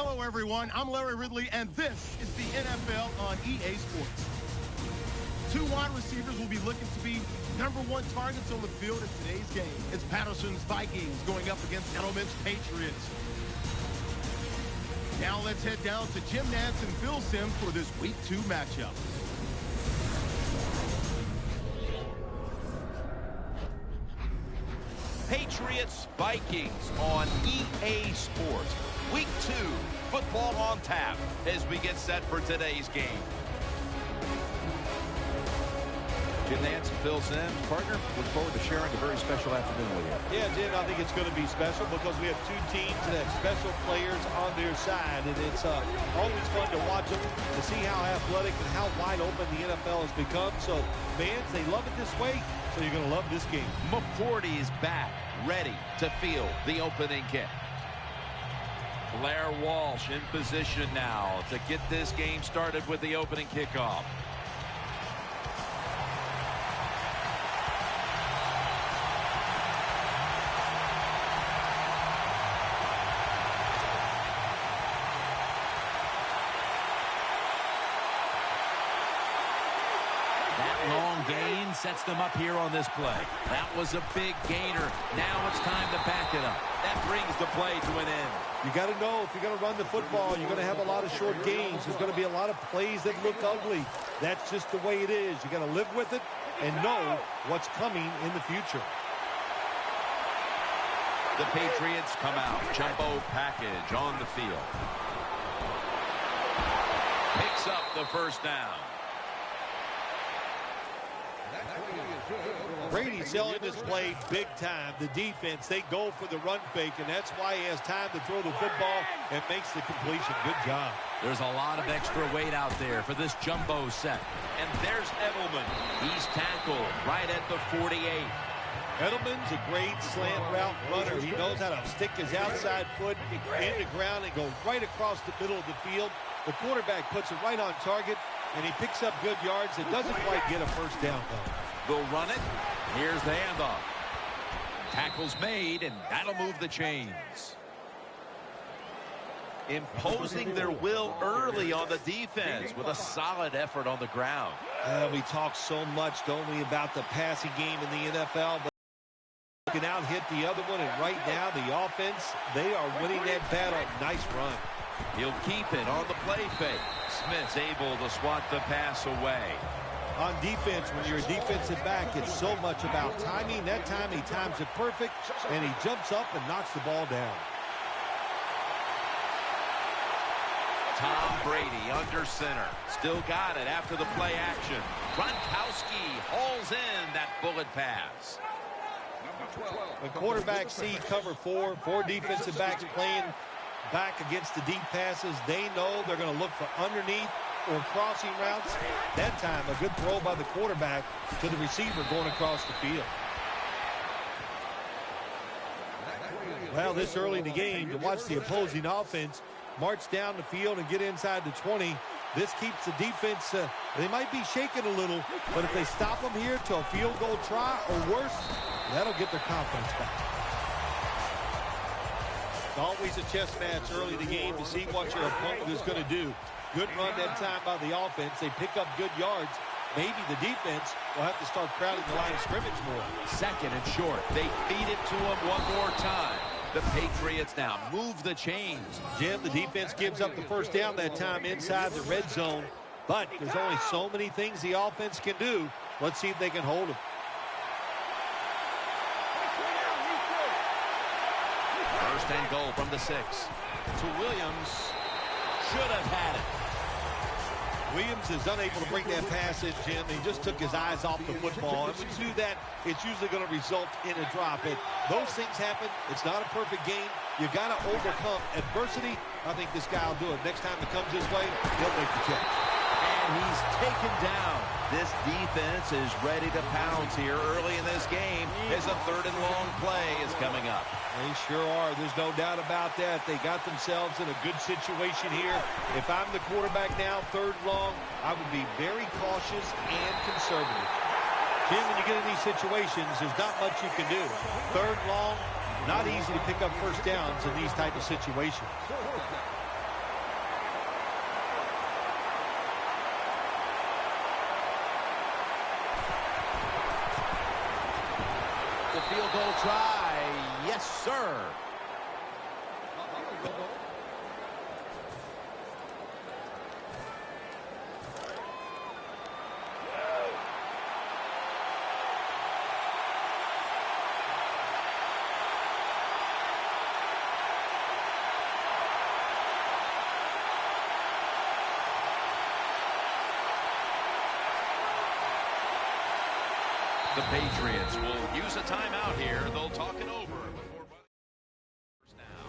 Hello, everyone. I'm Larry Ridley, and this is the NFL on EA Sports. Two wide receivers will be looking to be #1 targets on the field in today's game. It's Patterson's Vikings going up against Edelman's Patriots. Now let's head down to Jim Nantz and Phil Simms for this Week 2 matchup. Patriots Vikings on EA Sports. Week 2, football on tap as we get set for today's game. Jim Nantz and Phil Simms, partner, look forward to sharing a very special afternoon with you. Yeah, Jim, I think it's going to be special because we have two teams that have special players on their side, and it's always fun to watch them, to see how athletic and how wide open the NFL has become. So fans, they love it this way, so you're going to love this game. McCourty is back, ready to field the opening kick. Blair Walsh in position now to get this game started with the opening kickoff. Long gain sets them up here on this play. That was a big gainer. Now it's time to back it up. That brings the play to an end. You got to know, if you're going to run the football, you're going to have a lot of short gains. There's going to be a lot of plays that look ugly. That's just the way it is. You got to live with it and know what's coming in the future. The Patriots come out. Jumbo package on the field. Picks up the first down. Brady selling this play big time. The defense, they go for the run fake, and that's why he has time to throw the football and makes the completion. Good job. There's a lot of extra weight out there for this jumbo set. And there's Edelman. He's tackled right at the 48. Edelman's a great slant route runner. He knows how to stick his outside foot in the ground and go right across the middle of the field. The quarterback puts it right on target, and he picks up good yards. It doesn't quite get a first down, though. They'll run it. Here's the handoff. Tackle's made, and that'll move the chains. Imposing their will early on the defense with a solid effort on the ground. We talk so much, don't we, about the passing game in the NFL, but you can out-hit the other one, and right now the offense, they are winning that battle. Nice run. He'll keep it on the play fake. Smith's able to swat the pass away. On defense, when you're a defensive back, it's so much about timing. That time he times it perfect, and he jumps up and knocks the ball down. Tom Brady under center. Still got it after the play action. Gronkowski hauls in that bullet pass. When quarterbacks see cover four defensive backs playing back against the deep passes, they know they're going to look for underneath or crossing routes. That time, a good throw by the quarterback to the receiver going across the field. Well, this early in the game, to watch the opposing offense march down the field and get inside the 20, this keeps the defense, they might be shaking a little, but if they stop them here to a field goal try or worse, that'll get their confidence back. It's always a chess match early in the game to see what your opponent is going to do. Good run that time by the offense. They pick up good yards. Maybe the defense will have to start crowding the line of scrimmage more. Second and short. They feed it to him one more time. The Patriots now move the chains. Jim, the defense gives up the first down that time inside the red zone. But there's only so many things the offense can do. Let's see if they can hold them. First and goal from the 6. To Williams. Should have had it. Williams is unable to bring that pass in, Jim. He just took his eyes off the football. And when you do that, it's usually going to result in a drop. And those things happen. It's not a perfect game. You got to overcome adversity. I think this guy will do it. Next time it comes his way, he'll make the catch. And he's taken down. This defense is ready to pounce here early in this game as a third and long play is coming up. They sure are. There's no doubt about that. They got themselves in a good situation here. If I'm the quarterback now, third and long, I would be very cautious and conservative. Jim, when you get in these situations, there's not much you can do. Third and long, not easy to pick up first downs in these type of situations. try. Yes, sir. The Patriots will use a timeout here. They'll talk it over before running now.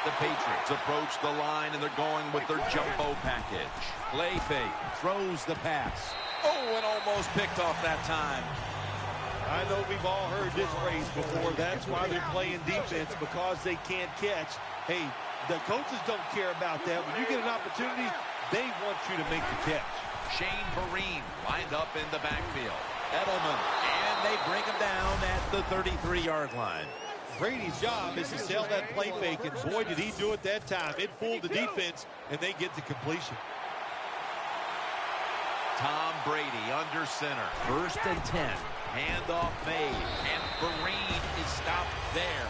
The Patriots approach the line, and they're going with their jumbo package. Play fake, throws the pass. Oh, and almost picked off that time. I know we've all heard this phrase before. That's why they're playing defense, because they can't catch. Hey, the coaches don't care about that. When you get an opportunity, they want you to make the catch. Shane Vereen lined up in the backfield. Edelman, and they bring him down at the 33-yard line. Brady's job is to sell that play fake, and boy, did he do it that time. It fooled the defense, and they get the completion. Tom Brady under center. 1st and 10. Handoff made, and Vereen is stopped there.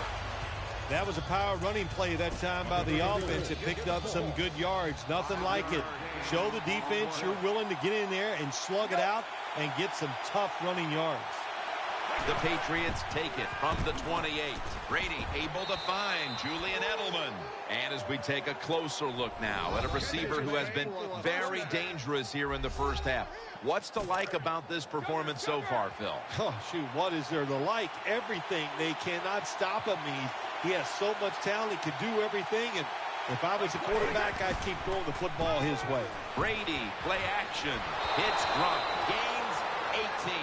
That was a power running play that time by the offense. It picked up some good yards. Nothing like it. Show the defense you're willing to get in there and slug it out and get some tough running yards. The Patriots take it from the 28. Brady able to find Julian Edelman. And as we take a closer look now at a receiver who has been very dangerous here in the first half. What's to like about this performance so far, Phil? Oh, shoot, what is there to like? Everything. They cannot stop him. He has so much talent. He could do everything. And if I was a quarterback, I'd keep throwing the football his way. Brady, play action. Hits Gronk. Gains 18.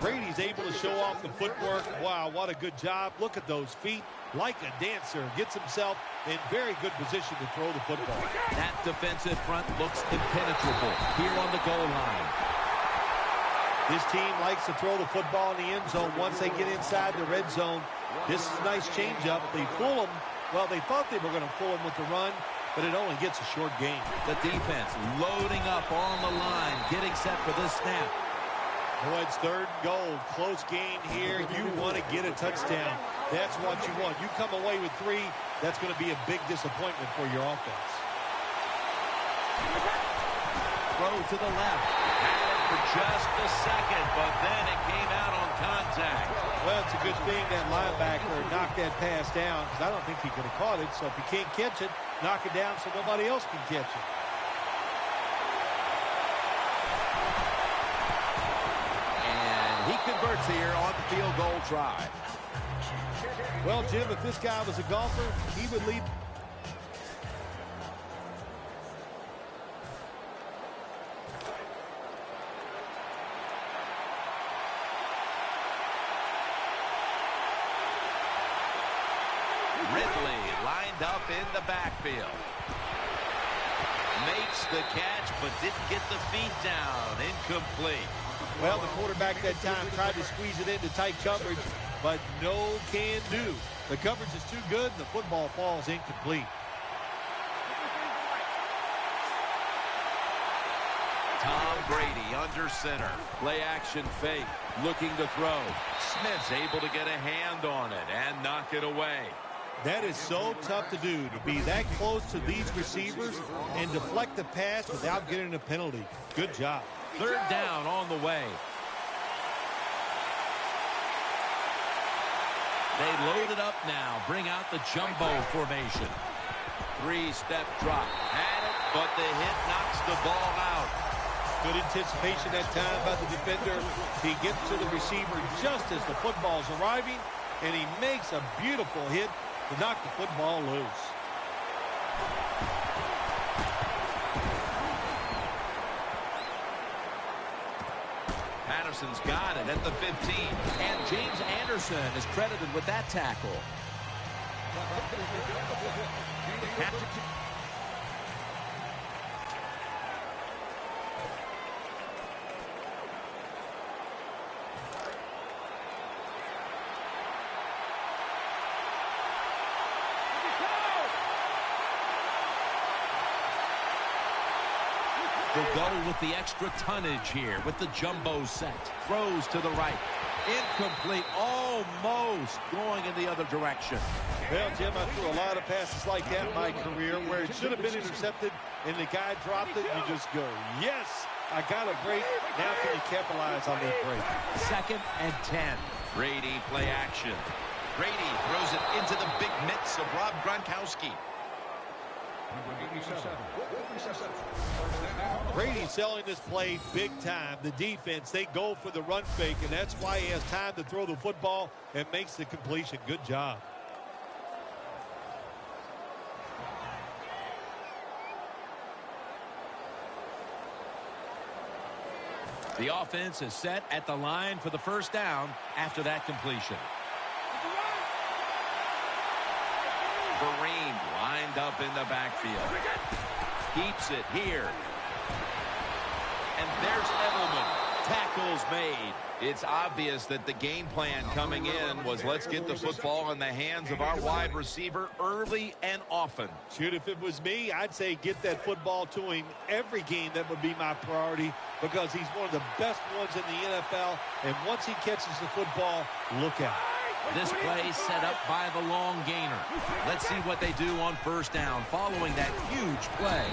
Brady's able to show off the footwork. Wow, what a good job. Look at those feet. Like a dancer. Gets himself in very good position to throw the football. That defensive front looks impenetrable here on the goal line. This team likes to throw the football in the end zone once they get inside the red zone. This is a nice changeup. They fool them. Well, they thought they were going to fool them with the run, but it only gets a short gain. The defense loading up on the line, getting set for this snap. Boy, it's 3rd and goal. Close game here. You want to get a touchdown. That's what you want. You come away with 3, that's going to be a big disappointment for your offense. Throw to the left. Had it for just a second, but then it came out on contact. Well, it's a good thing that linebacker knocked that pass down, because I don't think he could have caught it. So if he can't catch it, knock it down so nobody else can catch it. He converts here on the field goal try. Well, Jim, if this guy was a golfer, he would lead. Ridley lined up in the backfield. Makes the catch, but didn't get the feet down. Incomplete. Well, the quarterback that time tried to squeeze it into tight coverage, but no can do. The coverage is too good, and the football falls incomplete. Tom Brady under center. Play action fake, looking to throw. Smith's able to get a hand on it and knock it away. That is so tough to do, to be that close to these receivers and deflect the pass without getting a penalty. Good job. 3rd down on the way. They load it up now. Bring out the jumbo formation. 3-step drop. Had it, but the hit knocks the ball out. Good anticipation that time by the defender. He gets to the receiver just as the football's arriving, and he makes a beautiful hit to knock the football loose. Patterson's got it at the 15. And James Anderson is credited with that tackle. He'll go with the extra tonnage here with the jumbo set. Throws to the right. Incomplete. Almost going in the other direction. Well, Jim, I threw a lot of passes like that in my career where it should have been intercepted and the guy dropped it. You just go, yes, I got a break. Now can you capitalize on that break? 2nd and 10. Brady play action. Brady throws it into the big mitts of Rob Gronkowski. Brady selling this play big time. The defense, they go for the run fake, and that's why he has time to throw the football and makes the completion. Good job. The offense is set at the line for the first down after that completion. Vereen lined up in the backfield. Keeps it here. And there's Edelman. Tackles made. It's obvious that the game plan coming in was let's get the football in the hands of our wide receiver early and often. Shoot, if it was me, I'd say get that football to him every game. That would be my priority because he's one of the best ones in the NFL. And once he catches the football, look out. This play set up by the long gainer. Let's see what they do on first down following that huge play.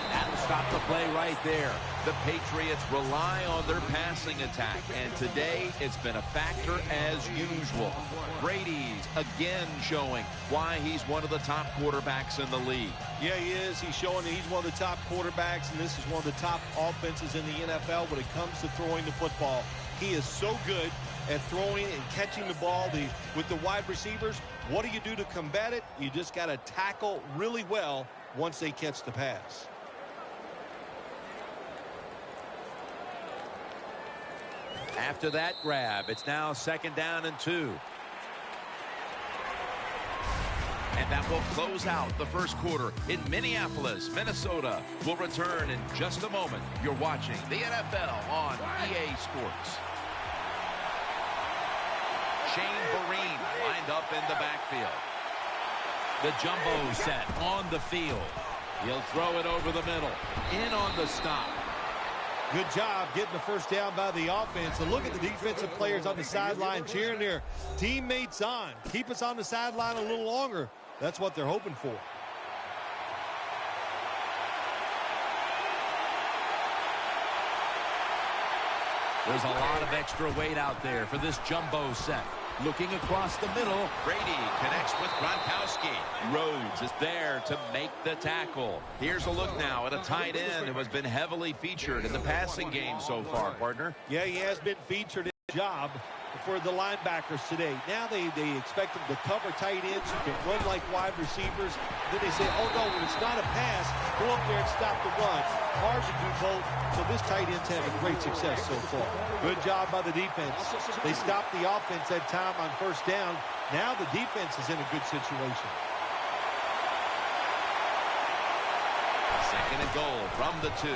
That'll stop the play right there. The Patriots rely on their passing attack, and today it's been a factor as usual. Brady's again showing why he's one of the top quarterbacks in the league. Yeah, he is. He's showing that he's one of the top quarterbacks, and this is one of the top offenses in the NFL when it comes to throwing the football. He is so good at throwing and catching the ball with the wide receivers. What do you do to combat it? You just got to tackle really well once they catch the pass. After that grab, it's now 2nd down and 2. And that will close out the first quarter in Minneapolis, Minnesota. We'll return in just a moment. You're watching the NFL on EA Sports. Shane Vereen lined up in the backfield. The jumbo set on the field. He'll throw it over the middle. In on the stop. Good job getting the first down by the offense. And look at the defensive players on the sideline cheering their teammates on. Keep us on the sideline a little longer. That's what they're hoping for. There's a lot of extra weight out there for this jumbo set. Looking across the middle. Brady connects with Gronkowski. Rhodes is there to make the tackle. Here's a look now at a tight end who has been heavily featured in the passing game so far, partner. Yeah, he has been featured in the job for the linebackers today. Now they expect him to cover tight ends who can run like wide receivers. Then they say, oh no, when it's not a pass, go up there and stop the run. Hard to do both, so this tight end's having great success so far. Good job by the defense. They stopped the offense that time on first down. Now the defense is in a good situation. 2nd and goal from the 2.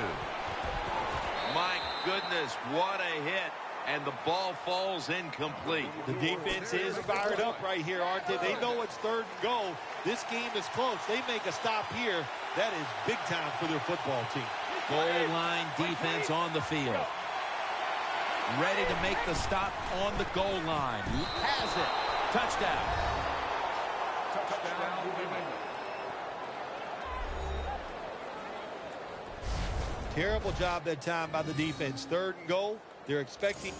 My goodness, what a hit. And the ball falls incomplete. The defense is fired up right here, aren't they? They know it's 3rd and goal. This game is close. They make a stop here. That is big time for their football team. Goal line defense on the field. Ready to make the stop on the goal line. Has it. Touchdown. Terrible job that time by the defense. 3rd and goal. They're expecting.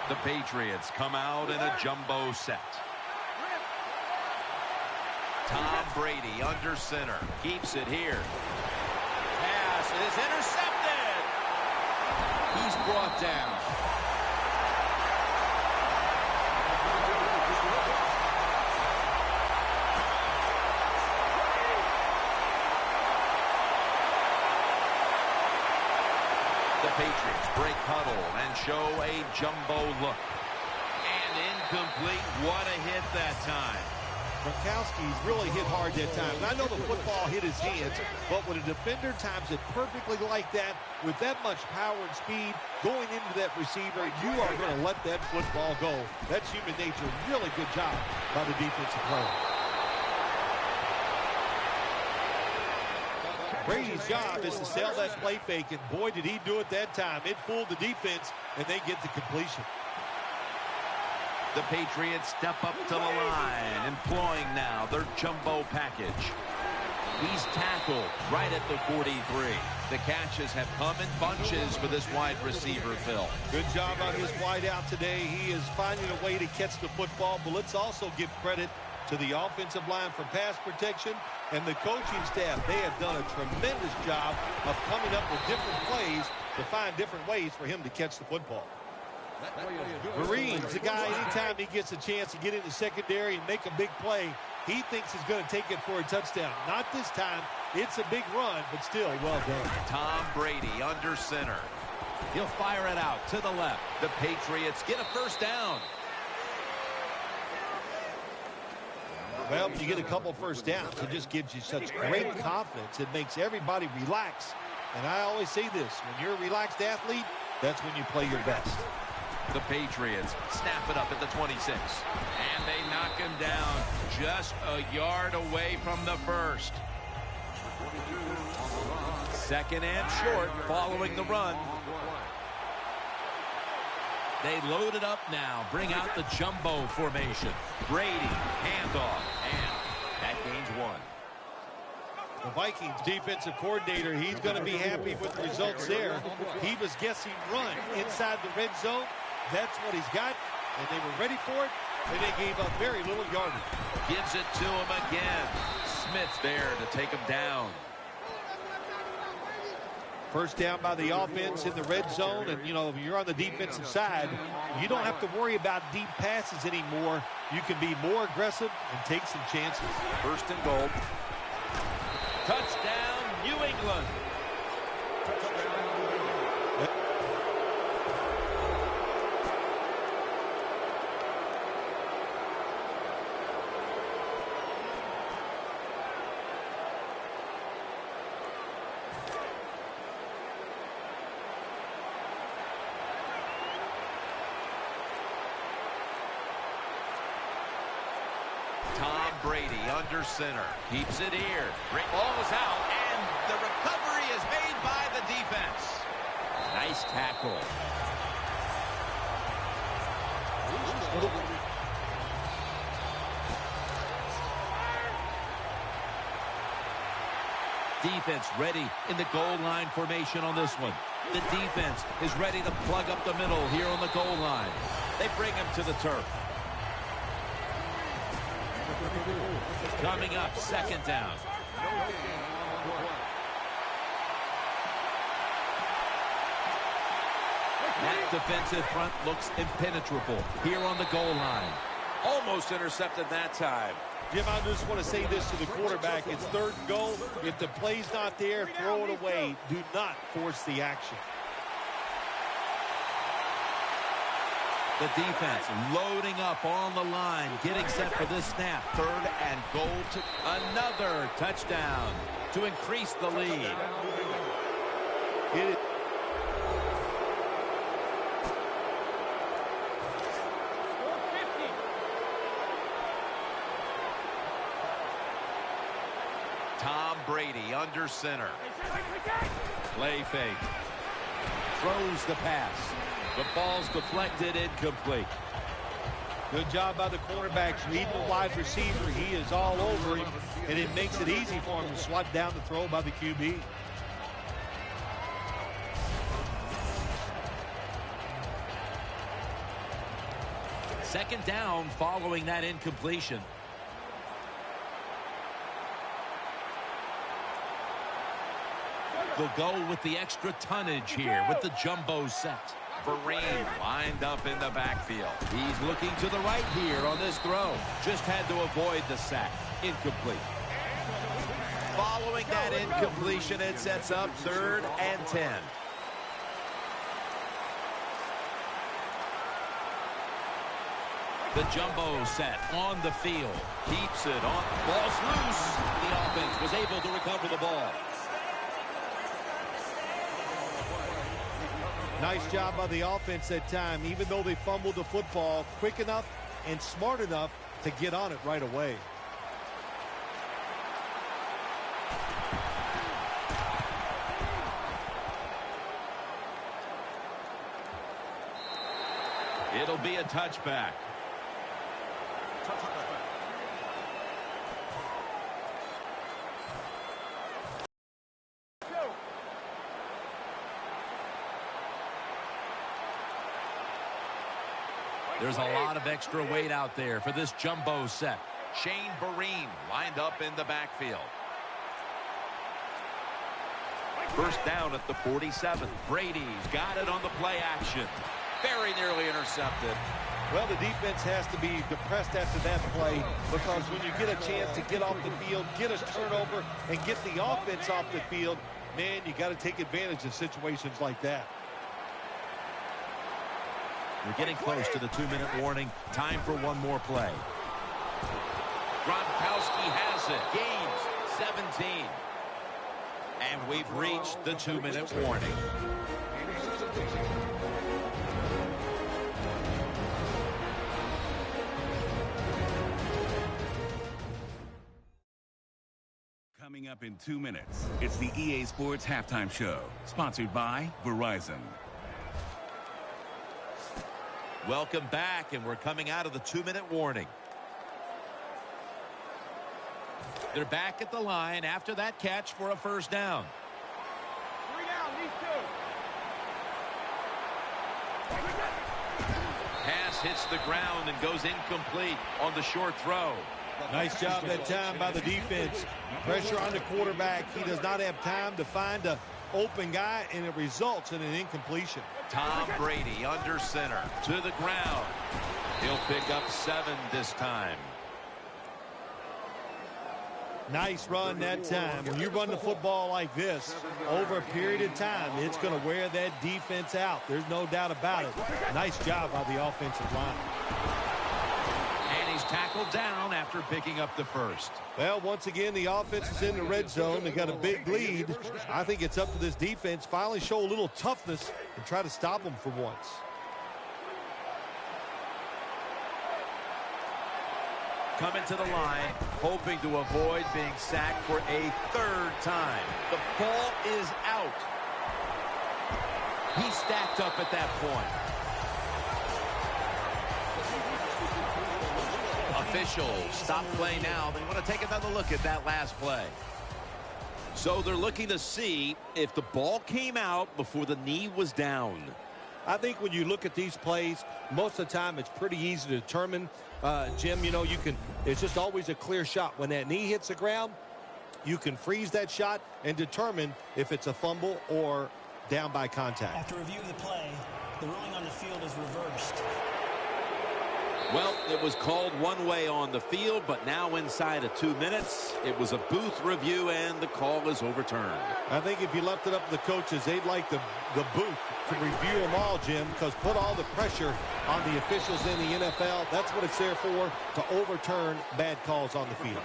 The Patriots come out in a jumbo set. Tom Brady under center. Keeps it here. Pass is intercepted. He's brought down. The Patriots break huddle and show a jumbo look. And incomplete. What a hit that time. Gronkowski's really hit hard that time. And I know the football hit his hands, but when a defender times it perfectly like that, with that much power and speed going into that receiver, you are going to let that football go. That's human nature. Really good job by the defensive player. Brady's job is to sell that play fake, and boy, did he do it that time. It fooled the defense, and they get the completion. The Patriots step up to the line, employing now their jumbo package. He's tackled right at the 43. The catches have come in bunches for this wide receiver, Phil. Good job on his wide out today. He is finding a way to catch the football, but let's also give credit to the offensive line for pass protection and the coaching staff. They have done a tremendous job of coming up with different plays to find different ways for him to catch the football. Marines, the guy, anytime he gets a chance to get in the secondary and make a big play, he thinks he's going to take it for a touchdown. Not this time. It's a big run, but still well done. Tom Brady under center. He'll fire it out to the left. The Patriots get a first down. Well, when you get a couple first downs, it just gives you such great confidence. It makes everybody relax. And I always say this, when you're a relaxed athlete, that's when you play your best. The Patriots snap it up at the 26. And they knock him down just a yard away from the first. Second and short following the run. They load it up now. Bring out the jumbo formation. Brady, handoff, and that gains one. The Vikings defensive coordinator, he's going to be happy with the results there. He was guessing run inside the red zone. That's what he's got, and they were ready for it, and they gave up very little yardage. Gives it to him again. Smith's there to take him down. First down by the offense in the red zone, and, you know, if you're on the defensive side, you don't have to worry about deep passes anymore. You can be more aggressive and take some chances. First and goal. Touchdown, New England. Tom Brady under center. Keeps it here. Great ball is out, and the recovery is made by the defense. Nice tackle. Defense ready in the goal line formation on this one. The defense is ready to plug up the middle here on the goal line. They bring him to the turf. Coming up, second down. That defensive front looks impenetrable here on the goal line. Almost intercepted that time. Jim, I just want to say this to the quarterback. It's third and goal. If the play's not there, throw it away. Do not force the action. The defense loading up on the line, getting set for this snap. Third and goal to another touchdown to increase the lead. Tom Brady under center. Play fake. Throws the pass. The ball's deflected, incomplete. Good job by the quarterback reading the wide receiver. He is all over him, and it makes it easy for him to swat down the throw by the QB. Second down following that incompletion. They'll go with the extra tonnage here with the jumbo set. Vereen lined up in the backfield. He's looking to the right here on this throw. Just had to avoid the sack. Incomplete. Following that incompletion, it sets up 3rd and 10. The jumbo set on the field. Keeps it on. Ball's loose. The offense was able to recover the ball. Nice job by the offense that time. Even though they fumbled the football, quick enough and smart enough to get on it right away. It'll be a touchback. There's a lot of extra weight out there for this jumbo set. Shane Vereen lined up in the backfield. First down at the 47. Brady's got it on the play action. Very nearly intercepted. Well, the defense has to be depressed after that play, because when you get a chance to get off the field, get a turnover, and get the offense off the field, man, you got to take advantage of situations like that. We're getting close to the 2-minute warning. Time for one more play. Gronkowski has it. Gains 17. And we've reached the 2-minute warning. Coming up in 2 minutes, it's the EA Sports Halftime Show, sponsored by Verizon. Welcome back, and we're coming out of the 2-minute warning. They're back at the line after that catch for a first down. 3 down, these two. Pass hits the ground and goes incomplete on the short throw. Nice job that time by the defense. Pressure on the quarterback. He does not have time to find an open guy, and it results in an incompletion. Tom Brady under center to the ground. He'll pick up 7 this time. Nice run that time. When you run the football like this over a period of time, it's going to wear that defense out. There's no doubt about it. Nice job by the offensive line. And he's tackled down after picking up the first. Well, once again, the offense is in the red zone. They got a big lead. I think it's up to this defense finally show a little toughness and try to stop them for once. Coming to the line, hoping to avoid being sacked for a 3rd time. The ball is out. He stacked up at that point. Officials stop play now. They want to take another look at that last play. So they're looking to see if the ball came out before the knee was down. I think when you look at these plays, most of the time it's pretty easy to determine. Jim, you know, it's just always a clear shot. When that knee hits the ground, you can freeze that shot and determine if it's a fumble or down by contact. After review of the play, the ruling on the field is reversed. Well, it was called one way on the field, but now inside of 2 minutes, it was a booth review, and the call is overturned. I think if you left it up to the coaches, they'd like the booth to review them all, Jim, because put all the pressure on the officials in the NFL. That's what it's there for, to overturn bad calls on the field.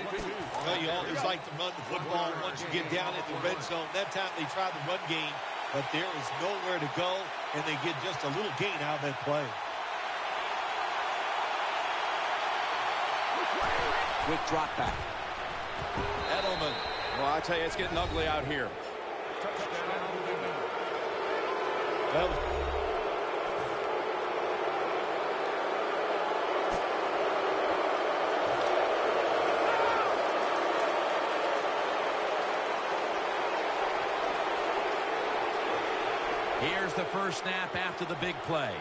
Well, you always like to run the football once you get down in the red zone. That time they tried the run game, but there is nowhere to go, and they get just a little gain out of that play. Quick drop back. Edelman. Well, I tell you, it's getting ugly out here. Well, here's the first snap after the big play.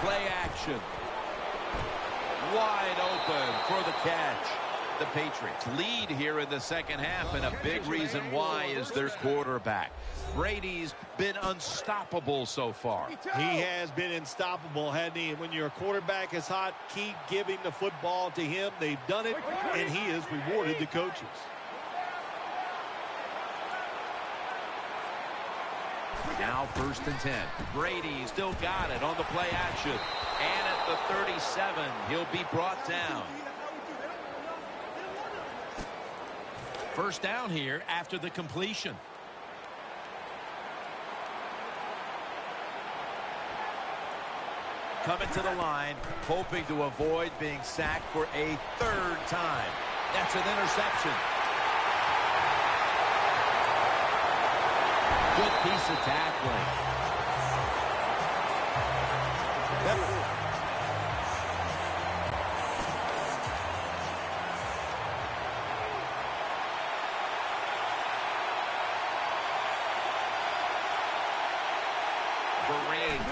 Play action. Wide open for the catch. The Patriots lead here in the second half, and a big reason why is their quarterback. Brady's been unstoppable so far. he has been unstoppable, hasn't he? And when your quarterback is hot, keep giving the football to him. They've done it, and he has rewarded the coaches. Now 1st and 10. Brady still got it on the play action. And at the 37, he'll be brought down. First down here after the completion. Coming to the line, hoping to avoid being sacked for a 3rd time. That's an interception. Good piece of tackling.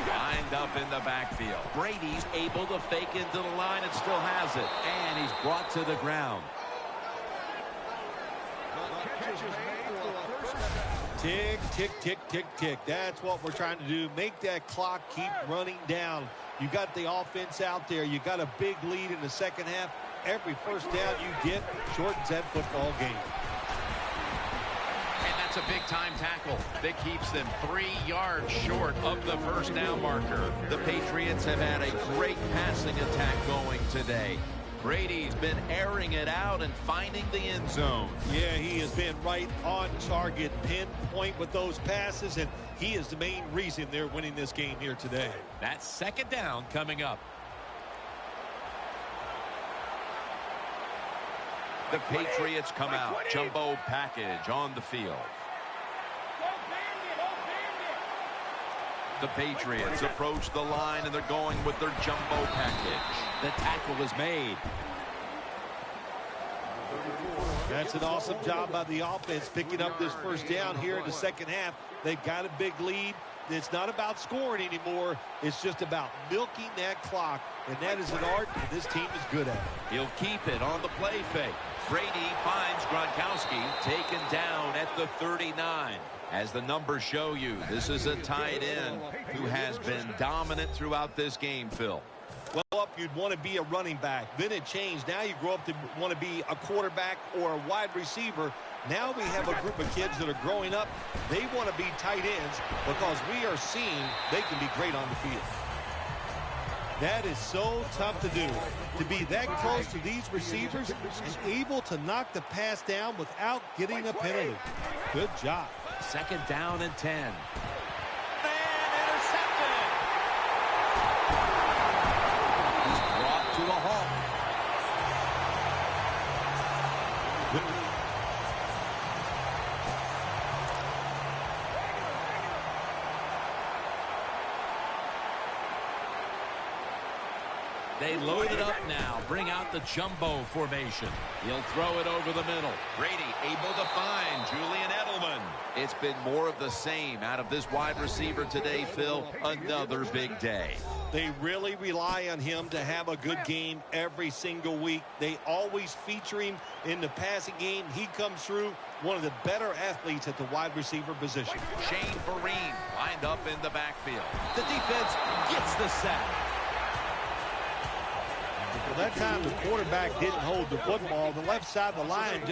Lined up in the backfield. Brady's able to fake into the line and still has it. And he's brought to the ground. Tick, tick, tick, tick, tick. That's what we're trying to do. Make that clock keep running down. You got the offense out there. You got a big lead in the second half. Every first down you get shortens that football game. A big-time tackle that keeps them 3 yards short of the first down marker. The Patriots have had a great passing attack going today. Brady's been airing it out and finding the end zone. Yeah, he has been right on target, pinpoint with those passes, and he is the main reason they're winning this game here today. That's 2nd down coming up. The Patriots come out. Jumbo package on the field. The Patriots approach the line, and they're going with their jumbo package. The tackle is made. That's an awesome job by the offense picking up this first down here in the second half. They've got a big lead. It's not about scoring anymore. It's just about milking that clock, and that is an art, and this team is good at it. He'll keep it on the play fake. Brady finds Gronkowski, taken down at the 39. As the numbers show you, this is a tight end who has been dominant throughout this game, Phil. Well, up, you'd want to be a running back. Then it changed. Now you grow up to want to be a quarterback or a wide receiver. Now we have a group of kids that are growing up. They want to be tight ends because we are seeing they can be great on the field. That is so tough to do, to be that close to these receivers and able to knock the pass down without getting a penalty. Good job. 2nd down and 10. And intercepted. He's brought to a halt. They load it up now. Bring out the jumbo formation. He'll throw it over the middle. Brady able to find Julian Edelman. It's been more of the same out of this wide receiver today, Phil. Another big day. They really rely on him to have a good game every single week. They always feature him in the passing game. He comes through, one of the better athletes at the wide receiver position. Shane Vereen lined up in the backfield. The defense gets the sack. Well, that time the quarterback didn't hold the football. The left side of the line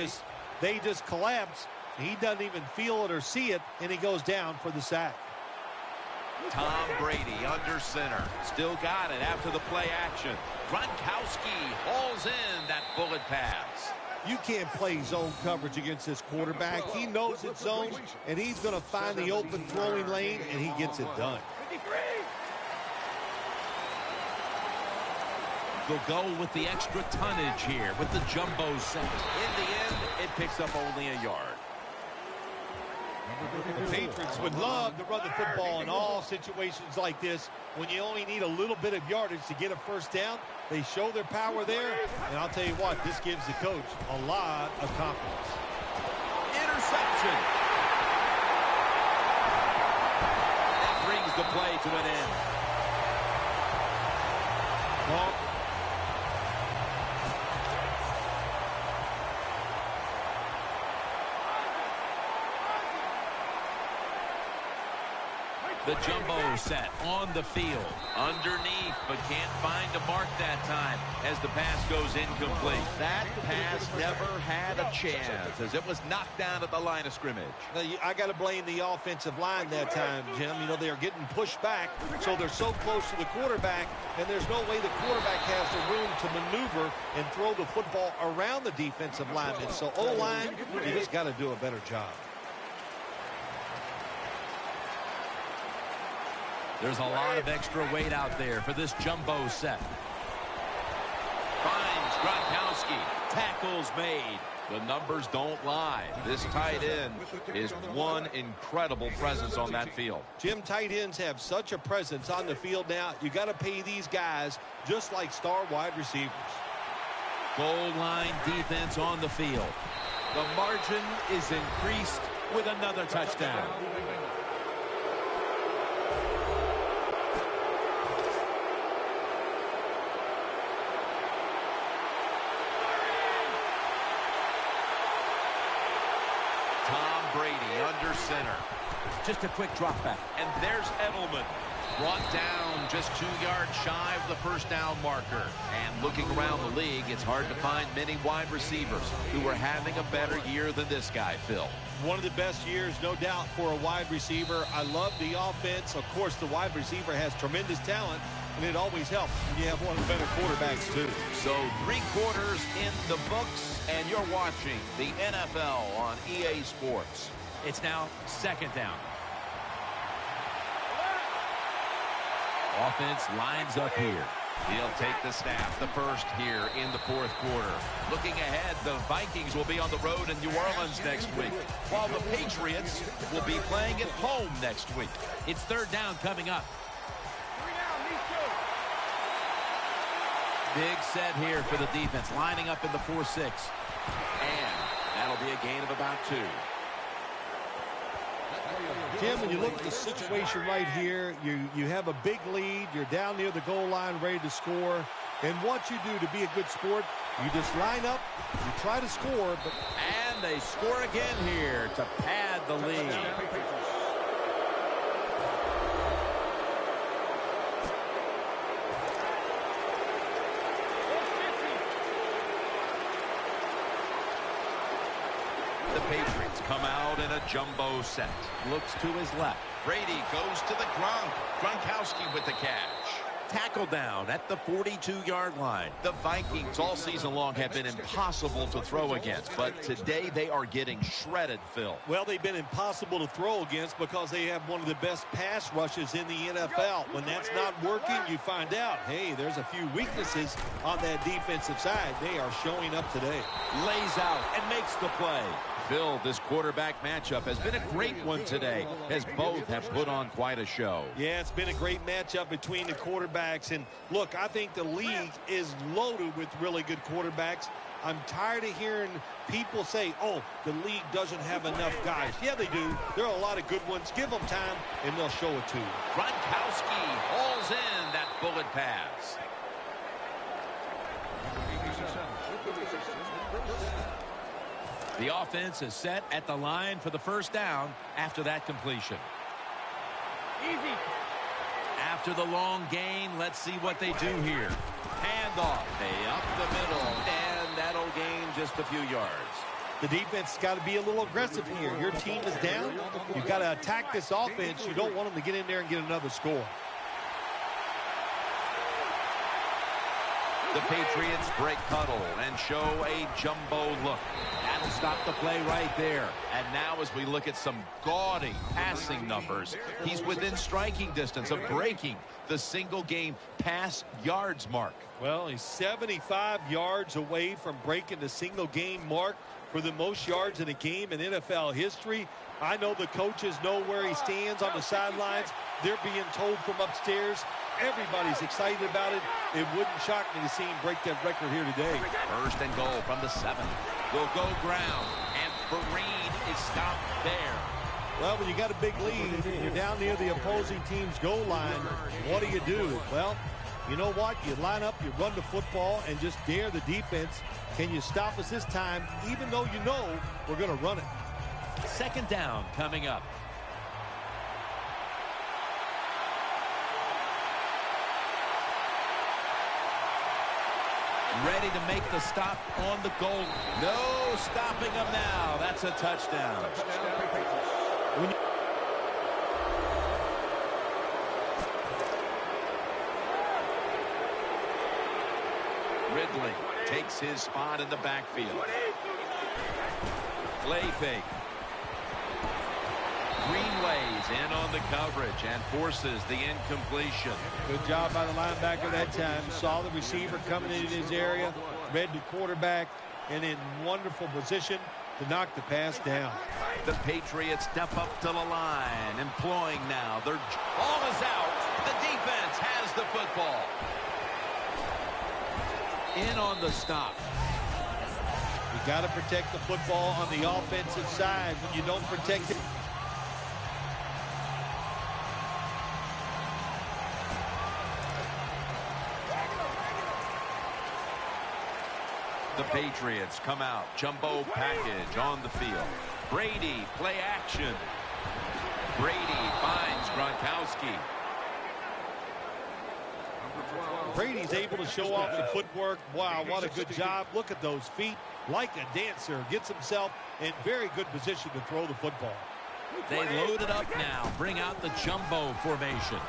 they just collapse. He doesn't even feel it or see it, and he goes down for the sack. Tom Brady under center. Still got it after the play action. Gronkowski hauls in that bullet pass. You can't play zone coverage against this quarterback. He knows it's zone, and he's going to find the open throwing lane, and he gets it done. They'll go with the extra tonnage here with the jumbo set. In the end, it picks up only a yard. The Patriots would love to run the football in all situations like this. When you only need a little bit of yardage to get a first down, they show their power there. And I'll tell you what, this gives the coach a lot of confidence. Interception. That brings the play to an end. Well, The jumbo set on the field. Underneath, but can't find a mark that time as the pass goes incomplete. That pass never had a chance as it was knocked down at the line of scrimmage. I got to blame the offensive line that time, Jim. You know, they are getting pushed back, so they're so close to the quarterback, and there's no way the quarterback has the room to maneuver and throw the football around the defensive lineman. So O-line, you just got to do a better job. There's a lot of extra weight out there for this jumbo set. Finds Gronkowski. Tackles made. The numbers don't lie. This tight end is one incredible presence on that field. Jim, tight ends have such a presence on the field now. You got to pay these guys just like star wide receivers. Goal line defense on the field. The margin is increased with another touchdown. Brady under center. Just a quick drop back. And there's Edelman. Brought down just 2 yards shy of the first down marker. And looking around the league, it's hard to find many wide receivers who are having a better year than this guy, Phil. One of the best years, no doubt, for a wide receiver. I love the offense. Of course, the wide receiver has tremendous talent, and it always helps when you have one of the better quarterbacks, too. So 3 quarters in the books, and you're watching the NFL on EA Sports. It's now second down. Offense lines up here. He'll take the snap, the first here in the fourth quarter. Looking ahead, the Vikings will be on the road in New Orleans next week, while the Patriots will be playing at home next week. It's third down coming up. Big set here for the defense, lining up in the 4-6. And that'll be a gain of about 2. Jim, when you look at the situation right here, you have a big lead. You're down near the goal line, ready to score. And what you do to be a good sport, you just line up, you try to score. And they score again here to pad the lead. The Patriots come out in a jumbo set. Looks to his left. Brady goes to the Gronkowski with the catch. Tackle down at the 42-yard line. The Vikings all season long have been impossible to throw against, but today they are getting shredded, Phil. Well, they've been impossible to throw against because they have one of the best pass rushes in the NFL. When that's not working, you find out, hey, there's a few weaknesses on that defensive side. They are showing up today. Lays out and makes the play. Phil, this quarterback matchup has been a great one today, as both have put on quite a show. Yeah, it's been a great matchup between the quarterbacks. And look, I think the league is loaded with really good quarterbacks. I'm tired of hearing people say, oh, the league doesn't have enough guys. Yeah, they do. There are a lot of good ones. Give them time, and they'll show it to you. Gronkowski hauls in that bullet pass. The offense is set at the line for the first down after that completion. Easy. After the long gain, let's see what they do here. Handoff. They up the middle, and that'll gain just a few yards. The defense has got to be a little aggressive here. Your team is down. You've got to attack this offense. You don't want them to get in there and get another score. The Patriots break huddle and show a jumbo look. That'll stop the play right there. And now as we look at some gaudy passing numbers, he's within striking distance of breaking the single-game pass yards mark. Well, he's 75 yards away from breaking the single-game mark for the most yards in a game in NFL history. I know the coaches know where he stands on the sidelines. They're being told from upstairs. Everybody's excited about it. It wouldn't shock me to see him break that record here today. First and goal from the 7. Will go ground, and Vereen is stopped there. Well, when you got a big lead, you're down near the opposing team's goal line, what do? Well, you know what? You line up, you run the football, and just dare the defense. Can you stop us this time, even though you know we're going to run it? Second down coming up. Ready to make the stop on the goal. No stopping him now. That's a touchdown. Ridley takes his spot in the backfield. Play fake. Greenway's in on the coverage and forces the incompletion. Good job by the linebacker that time. Saw the receiver coming in his area, read the quarterback, and in wonderful position to knock the pass down. The Patriots step up to the line, employing now. Their ball is out. The defense has the football. In on the stop. You got to protect the football on the offensive side. When you don't protect it, the Patriots come out. Jumbo package on the field. Brady, play action. Brady finds Gronkowski. Brady's able to show off the footwork. Wow, what a good job. Look at those feet. Like a dancer. Gets himself in very good position to throw the football. They load it up now. Bring out the jumbo formation.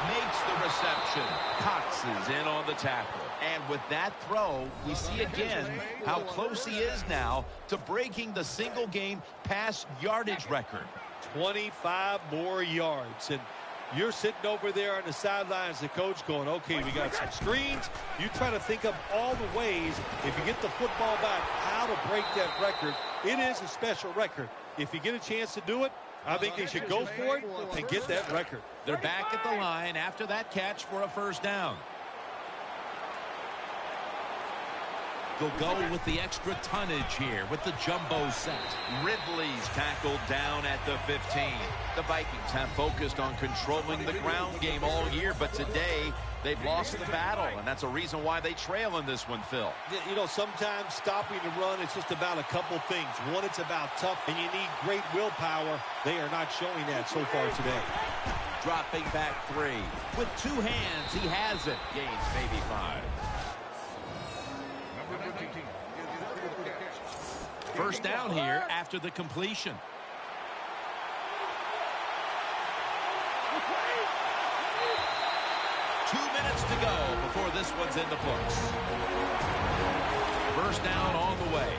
Makes the reception. Cox is in on the tackle. And with that throw, we see again how close he is now to breaking the single game pass yardage record. 25 more yards. And you're sitting over there on the sidelines, the coach going, okay, we got some screens. You try to think of all the ways, if you get the football back, how to break that record. It is a special record. If you get a chance to do it, I think they should go for it and get that record. They're back at the line after that catch for a first down. They'll go with the extra tonnage here with the jumbo set. Ridley's tackled down at the 15. The Vikings have focused on controlling the ground game all year, but today they've lost the battle, and that's a reason why they trail in this one, Phil. You know, sometimes stopping the run, it's just about a couple things. One, it's about tough, and you need great willpower. They are not showing that so far today. Dropping back 3. With 2 hands, he has it. Gains maybe 5. First down here after the completion. Two minutes to go before this one's in the books. First down on the way.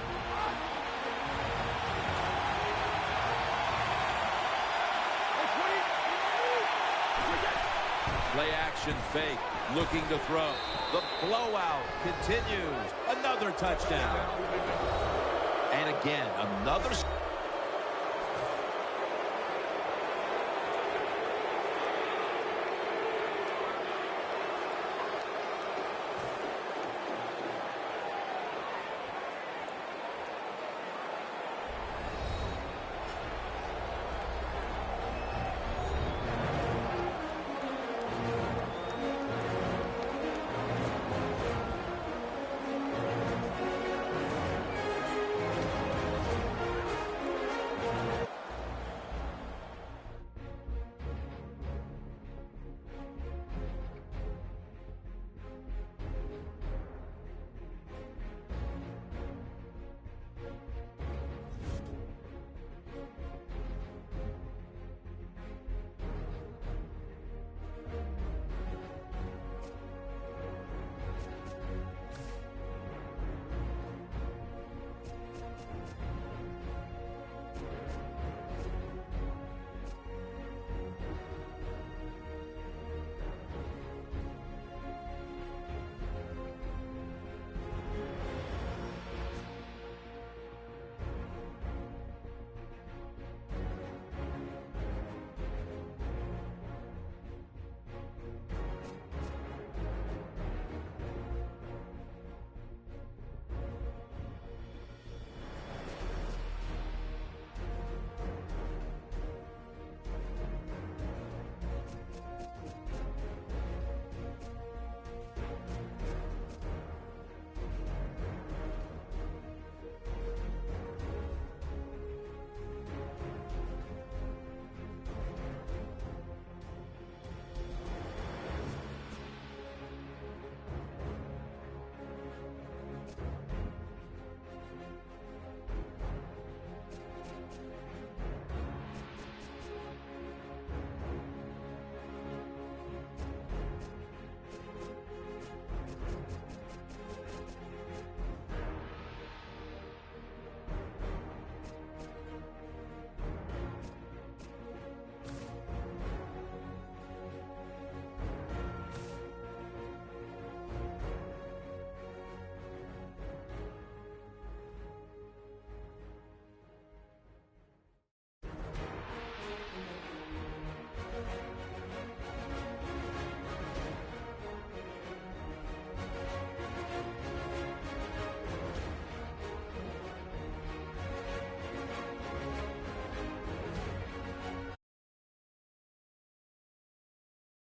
Play action fake. Looking to throw. The blowout continues. Another touchdown. And again, another